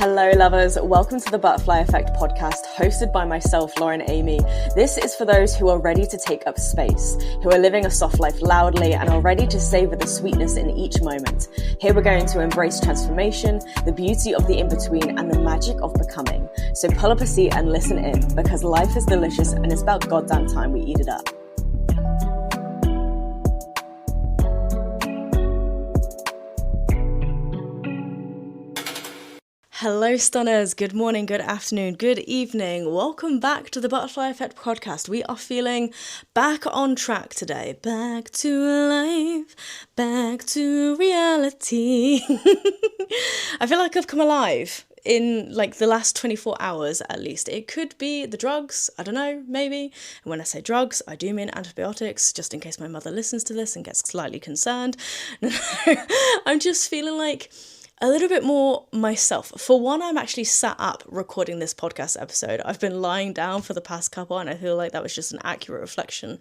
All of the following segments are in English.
Hello lovers, welcome to the Butterfly Effect podcast hosted by myself, Lauren Amy. This is for those who are ready to take up space, who are living a soft life loudly and are ready to savor the sweetness in each moment. Here we're going to embrace transformation, the beauty of the in-between and the magic of becoming. So pull up a seat and listen in because life is delicious and it's about goddamn time we eat it up. Hello stunners, good morning, good afternoon, good evening. Welcome back to the Butterfly Effect podcast. We are feeling back on track today. Back to life, back to reality. I feel like I've come alive in like the last 24 hours at least. It could be the drugs, I don't know, maybe. And when I say drugs, I do mean antibiotics, just in case my mother listens to this and gets slightly concerned. I'm just feeling like a little bit more myself. For one, I'm actually sat up recording this podcast episode. I've been lying down for the past couple, and I feel like that was just an accurate reflection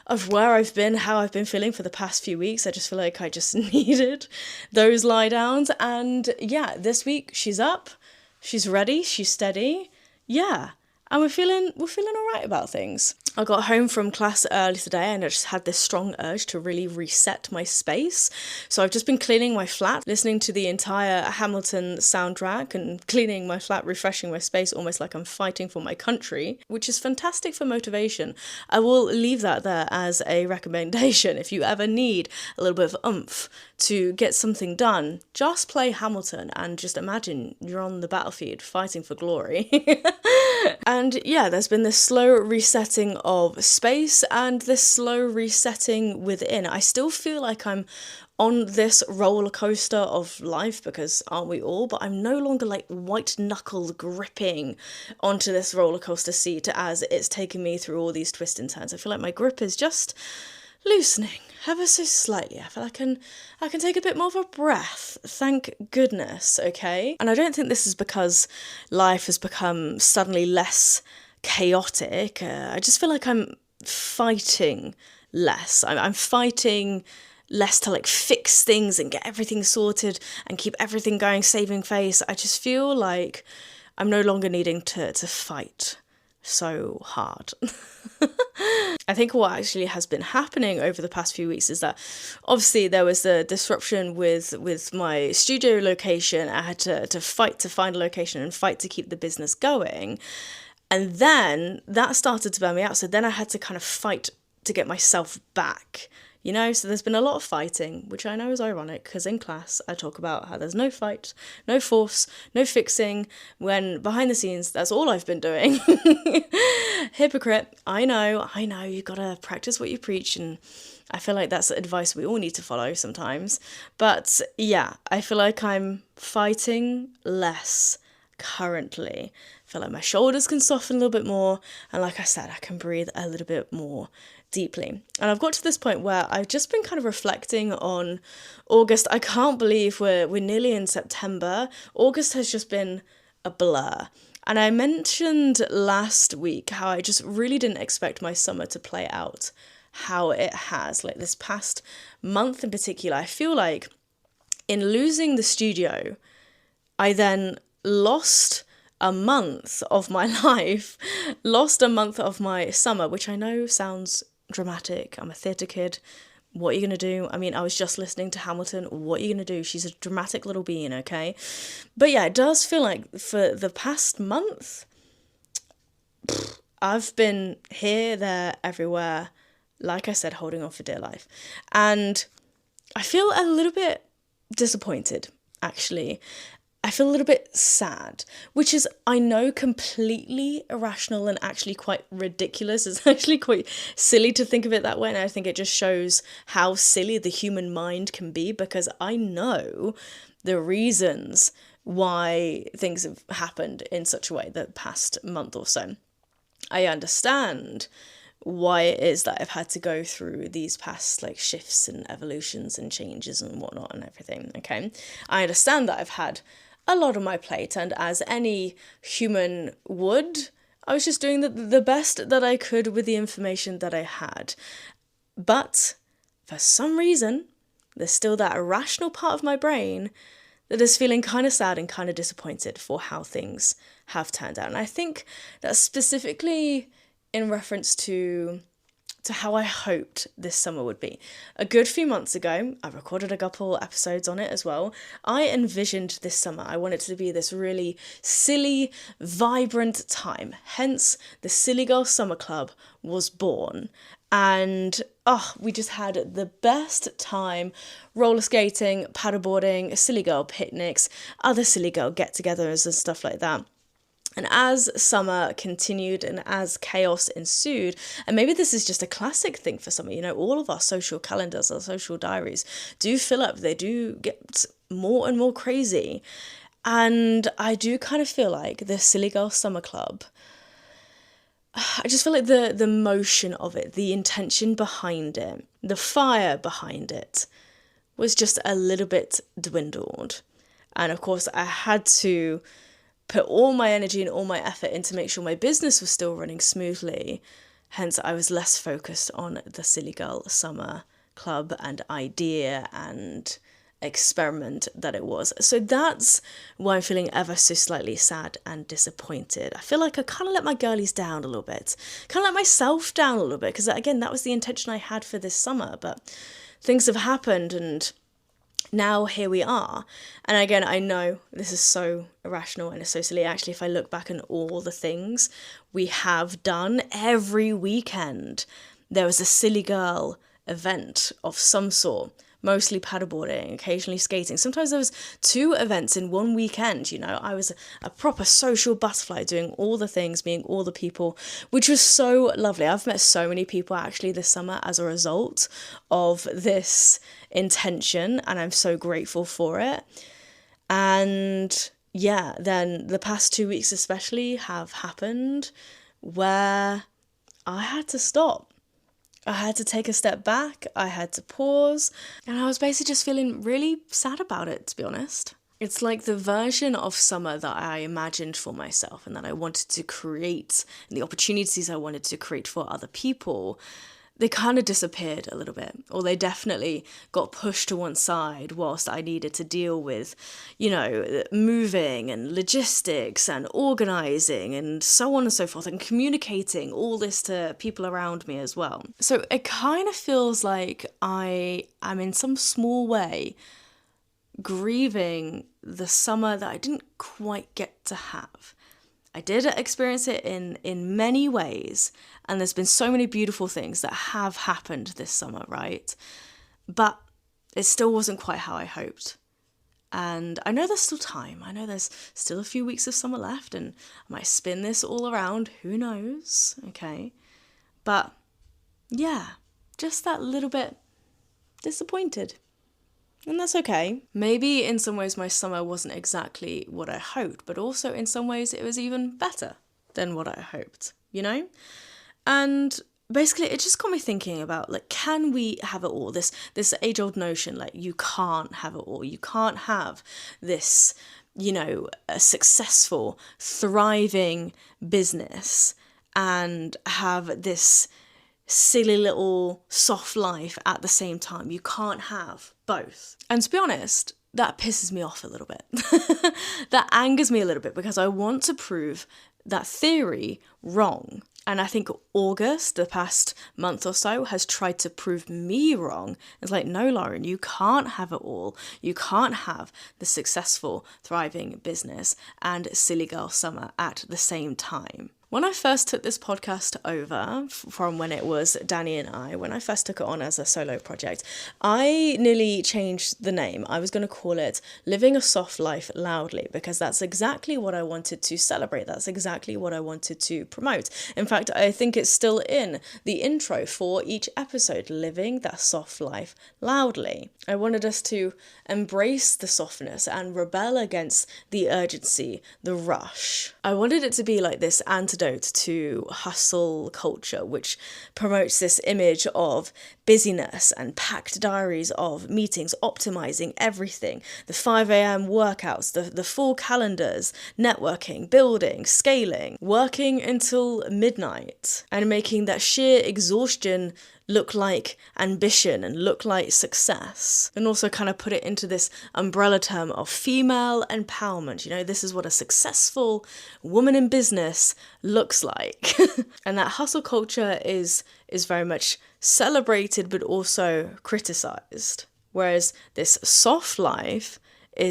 of where I've been, how I've been feeling for the past few weeks. I just feel like I just needed those lie downs. And yeah, this week she's up, she's ready, she's steady. Yeah. And we're feeling all right about things. I got home from class early today and I just had this strong urge to really reset my space. So I've just been cleaning my flat, listening to the entire Hamilton soundtrack and cleaning my flat, refreshing my space, almost like I'm fighting for my country, which is fantastic for motivation. I will leave that there as a recommendation. If you ever need a little bit of oomph to get something done, just play Hamilton and just imagine you're on the battlefield fighting for glory. And yeah, there's been this slow resetting of space and this slow resetting within. I still feel like I'm on this roller coaster of life, because aren't we all? But I'm no longer like white knuckle gripping onto this roller coaster seat as it's taking me through all these twists and turns. I feel like my grip is just loosening ever so slightly. I feel like I can take a bit more of a breath. Thank goodness, okay? And I don't think this is because life has become suddenly less chaotic. I just feel like I'm fighting less. I'm fighting less to like fix things and get everything sorted and keep everything going, saving face. I just feel like I'm no longer needing to fight so hard. I think what actually has been happening over the past few weeks is that obviously there was the disruption with my studio location. I had to fight to find a location and fight to keep the business going. And then that started to burn me out. So then I had to kind of fight to get myself back. You know, so there's been a lot of fighting, which I know is ironic because in class I talk about how there's no fight, no force, no fixing, when behind the scenes that's all I've been doing. Hypocrite, I know, you gotta practice what you preach, and I feel like that's advice we all need to follow sometimes. But yeah, I feel like I'm fighting less currently. I feel like my shoulders can soften a little bit more, and like I said, I can breathe a little bit more deeply. And I've got to this point where I've just been kind of reflecting on August. I can't believe we're nearly in September. August has just been a blur. And I mentioned last week how I just really didn't expect my summer to play out how it has. Like this past month in particular, I feel like in losing the studio, I then lost a month of my life, lost a month of my summer, which I know sounds dramatic. I'm a theatre kid. What are you going to do? I mean, I was just listening to Hamilton. What are you going to do? She's a dramatic little being, okay? But yeah, it does feel like for the past month, I've been here, there, everywhere, like I said, holding on for dear life. And I feel a little bit disappointed, actually. I feel a little bit sad, which is, I know, completely irrational and actually quite ridiculous. It's actually quite silly to think of it that way, and I think it just shows how silly the human mind can be, because I know the reasons why things have happened in such a way the past month or so. I understand why it is that I've had to go through these past like shifts and evolutions and changes and whatnot and everything, okay? I understand that I've had a lot on my plate, and as any human would, I was just doing the best that I could with the information that I had. But for some reason, there's still that irrational part of my brain that is feeling kind of sad and kind of disappointed for how things have turned out. And I think that's specifically in reference to how I hoped this summer would be. A good few months ago, I recorded a couple episodes on it as well. I envisioned this summer, I wanted it to be this really silly, vibrant time. Hence, the Silly Girl Summer Club was born. And we just had the best time roller skating, paddleboarding, silly girl picnics, other silly girl get-togethers and stuff like that. And as summer continued and as chaos ensued, and maybe this is just a classic thing for summer, all of our social calendars, our social diaries do fill up, they do get more and more crazy. And I do kind of feel like the Silly Girl Summer Club, I just feel like the motion of it, the intention behind it, the fire behind it was just a little bit dwindled. And of course, I had to put all my energy and all my effort in to make sure my business was still running smoothly. Hence, I was less focused on the Silly Girl Summer Club and idea and experiment that it was. So that's why I'm feeling ever so slightly sad and disappointed. I feel like I kind of let my girlies down a little bit, kind of let myself down a little bit, because again, that was the intention I had for this summer, but things have happened and now here we are. And again, I know this is so irrational and it's so silly. Actually, if I look back on all the things we have done every weekend, there was a silly girl event of some sort, mostly paddleboarding, occasionally skating. Sometimes there was 2 events in one weekend, I was a proper social butterfly doing all the things, meeting all the people, which was so lovely. I've met so many people actually this summer as a result of this intention, and I'm so grateful for it. And yeah, then the past 2 weeks especially have happened where I had to stop. I had to take a step back, I had to pause, and I was basically just feeling really sad about it, to be honest. It's like the version of summer that I imagined for myself and that I wanted to create, and the opportunities I wanted to create for other people, they kind of disappeared a little bit, or they definitely got pushed to one side whilst I needed to deal with, moving and logistics and organising and so on and so forth, and communicating all this to people around me as well. So it kind of feels like I am in some small way grieving the summer that I didn't quite get to have. I did experience it in many ways, and there's been so many beautiful things that have happened this summer, right? But it still wasn't quite how I hoped. And I know there's still time. I know there's still a few weeks of summer left, and I might spin this all around. Who knows? Okay. But yeah, just that little bit disappointed. And that's okay. Maybe in some ways my summer wasn't exactly what I hoped, but also in some ways it was even better than what I hoped, And basically it just got me thinking about, can we have it all? This age-old notion, you can't have it all. You can't have this, a successful, thriving business and have this silly little soft life at the same time. You can't have both. And to be honest, that pisses me off a little bit. That angers me a little bit because I want to prove that theory wrong. And I think August, the past month or so, has tried to prove me wrong. It's like, no, Lauren, you can't have it all. You can't have the successful, thriving business and silly girl summer at the same time. When I first took this podcast over from when it was Danny and I, when I first took it on as a solo project, I nearly changed the name. I was going to call it Living a Soft Life Loudly, because that's exactly what I wanted to celebrate. That's exactly what I wanted to promote. In fact, I think it's still in the intro for each episode, Living That Soft Life Loudly. I wanted us to embrace the softness and rebel against the urgency, the rush. I wanted it to be like this antidote to hustle culture, which promotes this image of busyness and packed diaries of meetings, optimizing everything, the 5 a.m. workouts, the full calendars, networking, building, scaling, working until midnight, and making that sheer exhaustion look like ambition and look like success, and also kind of put it into this umbrella term of female empowerment. You know, this is what a successful woman in business looks like. And that hustle culture is very much celebrated but also criticized, whereas this soft life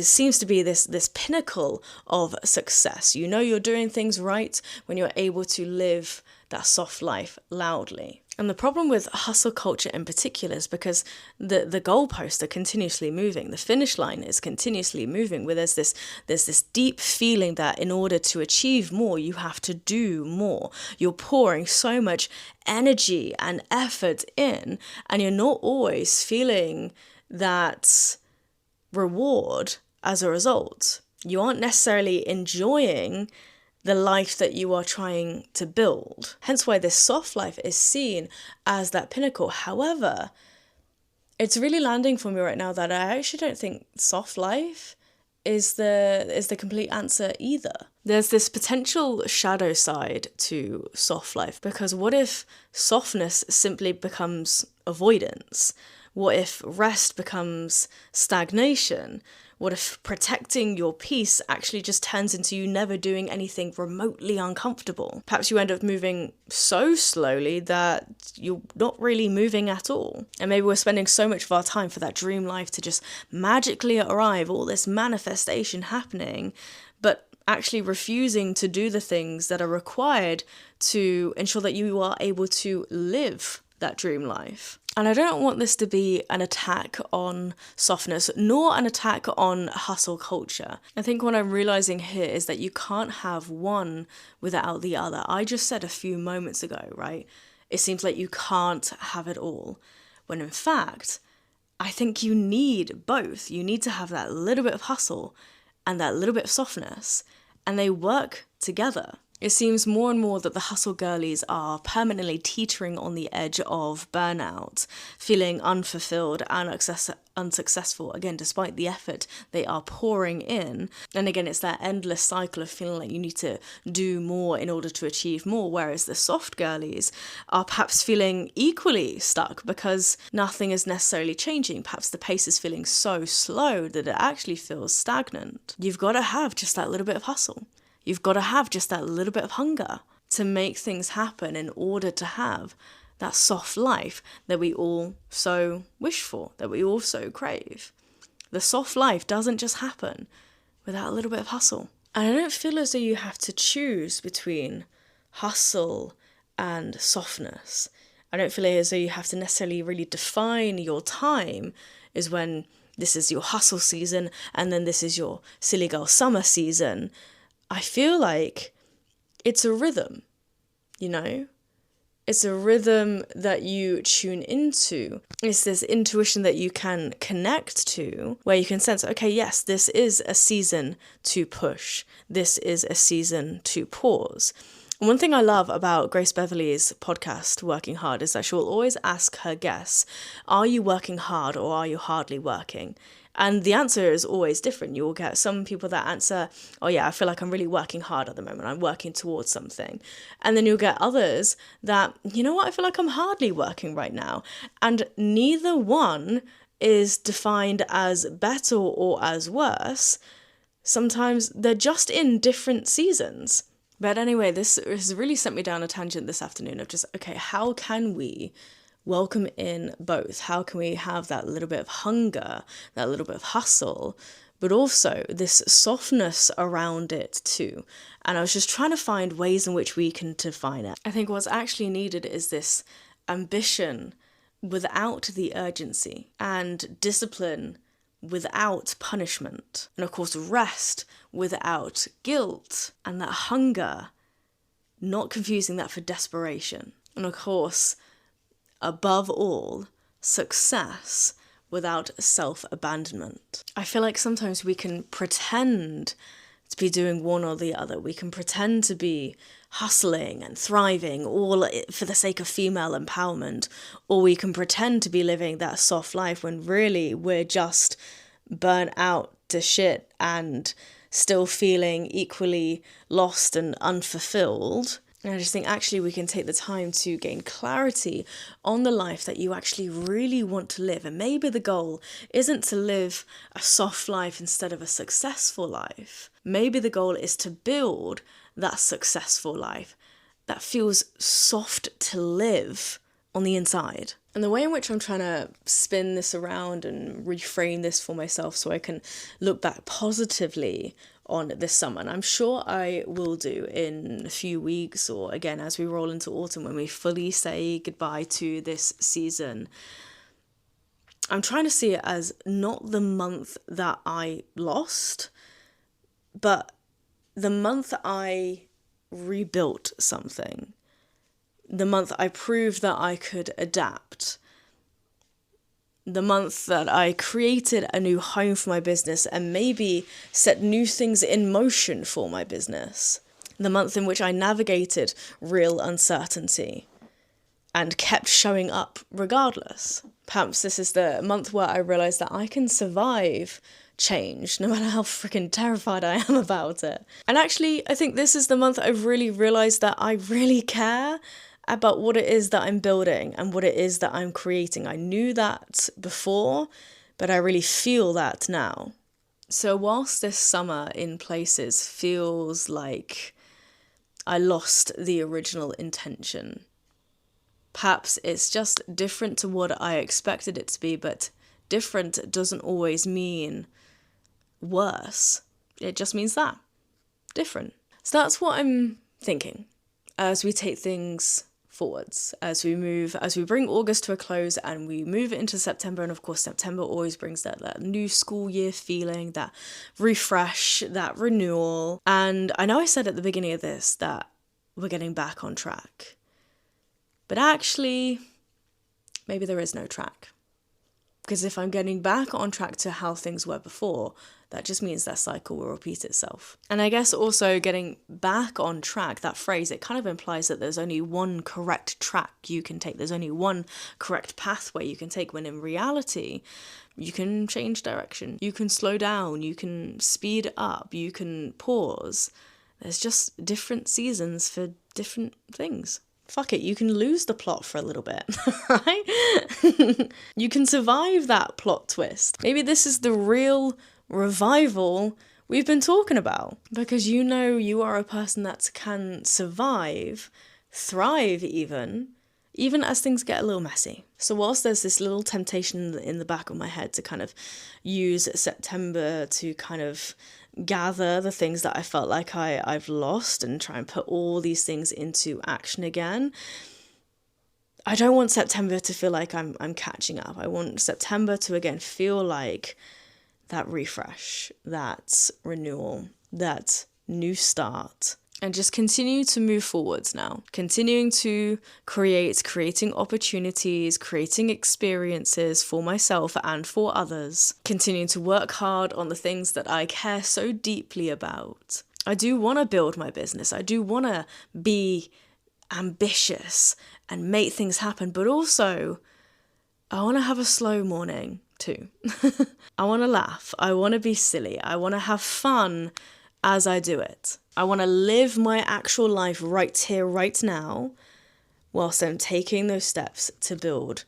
seems to be this pinnacle of success. You know you're doing things right when you're able to live that soft life loudly. And the problem with hustle culture in particular is because the goalposts are continuously moving. The finish line is continuously moving, where there's this deep feeling that in order to achieve more, you have to do more. You're pouring so much energy and effort in, and you're not always feeling that reward as a result. You aren't necessarily enjoying the life that you are trying to build. Hence why this soft life is seen as that pinnacle. However, it's really landing for me right now that I actually don't think soft life is the complete answer either. There's this potential shadow side to soft life, because what if softness simply becomes avoidance? What if rest becomes stagnation? What if protecting your peace actually just turns into you never doing anything remotely uncomfortable? Perhaps you end up moving so slowly that you're not really moving at all. And maybe we're spending so much of our time for that dream life to just magically arrive, all this manifestation happening, but actually refusing to do the things that are required to ensure that you are able to live that dream life. And I don't want this to be an attack on softness, nor an attack on hustle culture. I think what I'm realizing here is that you can't have one without the other. I just said a few moments ago, right? It seems like you can't have it all. When in fact, I think you need both. You need to have that little bit of hustle and that little bit of softness, and they work together. It seems more and more that the hustle girlies are permanently teetering on the edge of burnout, feeling unfulfilled and unsuccessful, again, despite the effort they are pouring in. And again, it's that endless cycle of feeling like you need to do more in order to achieve more, whereas the soft girlies are perhaps feeling equally stuck because nothing is necessarily changing. Perhaps the pace is feeling so slow that it actually feels stagnant. You've got to have just that little bit of hustle. You've got to have just that little bit of hunger to make things happen in order to have that soft life that we all so wish for, that we all so crave. The soft life doesn't just happen without a little bit of hustle. And I don't feel as though you have to choose between hustle and softness. I don't feel as though you have to necessarily really define your time as when this is your hustle season and then this is your silly girl summer season. I feel like it's a rhythm, you know? It's a rhythm that you tune into. It's this intuition that you can connect to, where you can sense, okay, yes, this is a season to push. This is a season to pause. And one thing I love about Grace Beverley's podcast, Working Hard, is that she will always ask her guests, are you working hard or are you hardly working? And the answer is always different. You will get some people that answer, oh yeah, I feel like I'm really working hard at the moment. I'm working towards something. And then you'll get others that, you know what, I feel like I'm hardly working right now. And neither one is defined as better or as worse. Sometimes they're just in different seasons. But anyway, this has really sent me down a tangent this afternoon of just, okay, how can we welcome in both? How can we have that little bit of hunger, that little bit of hustle, but also this softness around it too? And I was just trying to find ways in which we can define it. I think what's actually needed is this ambition without the urgency, and discipline without punishment, and of course rest without guilt, and that hunger, not confusing that for desperation. And of course, above all, success without self-abandonment. I feel like sometimes we can pretend to be doing one or the other. We can pretend to be hustling and thriving all for the sake of female empowerment, or we can pretend to be living that soft life when really we're just burnt out to shit and still feeling equally lost and unfulfilled. And I just think actually we can take the time to gain clarity on the life that you actually really want to live. And maybe the goal isn't to live a soft life instead of a successful life. Maybe the goal is to build that successful life that feels soft to live on the inside. And the way in which I'm trying to spin this around and reframe this for myself so I can look back positively on this summer, and I'm sure I will do in a few weeks, or again as we roll into autumn when we fully say goodbye to this season. I'm trying to see it as not the month that I lost, but the month I rebuilt something. The month I proved that I could adapt. The month that I created a new home for my business and maybe set new things in motion for my business. The month in which I navigated real uncertainty and kept showing up regardless. Perhaps this is the month where I realized that I can survive change no matter how freaking terrified I am about it. And actually, I think this is the month I've really realized that I really care about what it is that I'm building and what it is that I'm creating. I knew that before, but I really feel that now. So whilst this summer in places feels like I lost the original intention, perhaps it's just different to what I expected it to be, but different doesn't always mean worse. It just means that. Different. So that's what I'm thinking as we take things forwards, as we bring August to a close and we move it into September. And of course, September always brings that new school year feeling, that refresh, that renewal. And I know I said at the beginning of this that we're getting back on track, but actually, maybe there is no track. Because if I'm getting back on track to how things were before, that just means that cycle will repeat itself. And I guess also getting back on track, that phrase, it kind of implies that there's only one correct track you can take. There's only one correct pathway you can take, when in reality, you can change direction. You can slow down, you can speed up, you can pause. There's just different seasons for different things. Fuck it, you can lose the plot for a little bit, right? You can survive that plot twist. Maybe this is the real revival we've been talking about, because you know you are a person that can survive, thrive even as things get a little messy. So whilst there's this little temptation in the back of my head to kind of use September to kind of gather the things that I felt like I've lost and try and put all these things into action again, I don't want September to feel like I'm catching up. I want September to again feel like that refresh, that renewal, that new start, and just continue to move forwards now. Continuing to creating opportunities, creating experiences for myself and for others. Continuing to work hard on the things that I care so deeply about. I do want to build my business. I do want to be ambitious and make things happen, but also I want to have a slow morning too. I want to laugh. I want to be silly. I want to have fun as I do it. I want to live my actual life right here, right now, whilst I'm taking those steps to build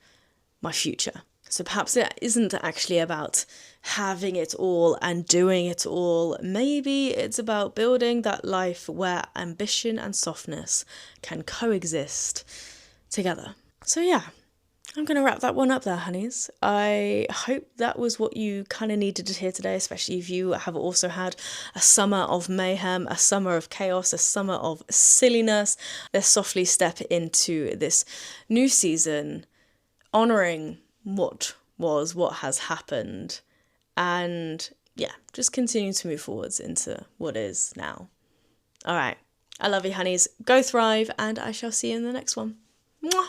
my future. So perhaps it isn't actually about having it all and doing it all. Maybe it's about building that life where ambition and softness can coexist together. So yeah, I'm going to wrap that one up there, honeys. I hope that was what you kind of needed to hear today, especially if you have also had a summer of mayhem, a summer of chaos, a summer of silliness. Let's softly step into this new season, honouring what was, what has happened, and yeah, just continue to move forwards into what is now. All right. I love you, honeys. Go thrive, and I shall see you in the next one. Mwah!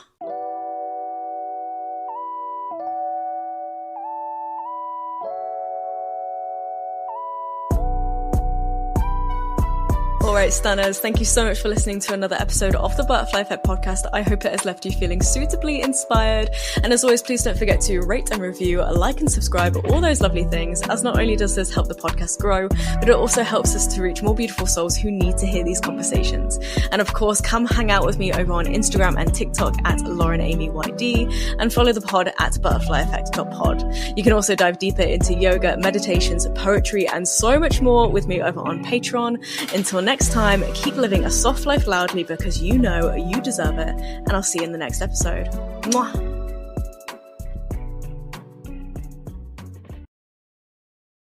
right, stunners, thank you so much for listening to another episode of the Butterfly Effect podcast. I hope it has left you feeling suitably inspired. And as always, please don't forget to rate and review, like and subscribe, all those lovely things, as not only does this help the podcast grow, but it also helps us to reach more beautiful souls who need to hear these conversations. And of course, come hang out with me over on Instagram and TikTok at LaurenAmyYD, and follow the pod at butterflyeffect.pod. You can also dive deeper into yoga, meditations, poetry, and so much more with me over on Patreon. Until next time, keep living a soft life loudly because you know you deserve it, and I'll see you in the next episode. Mwah!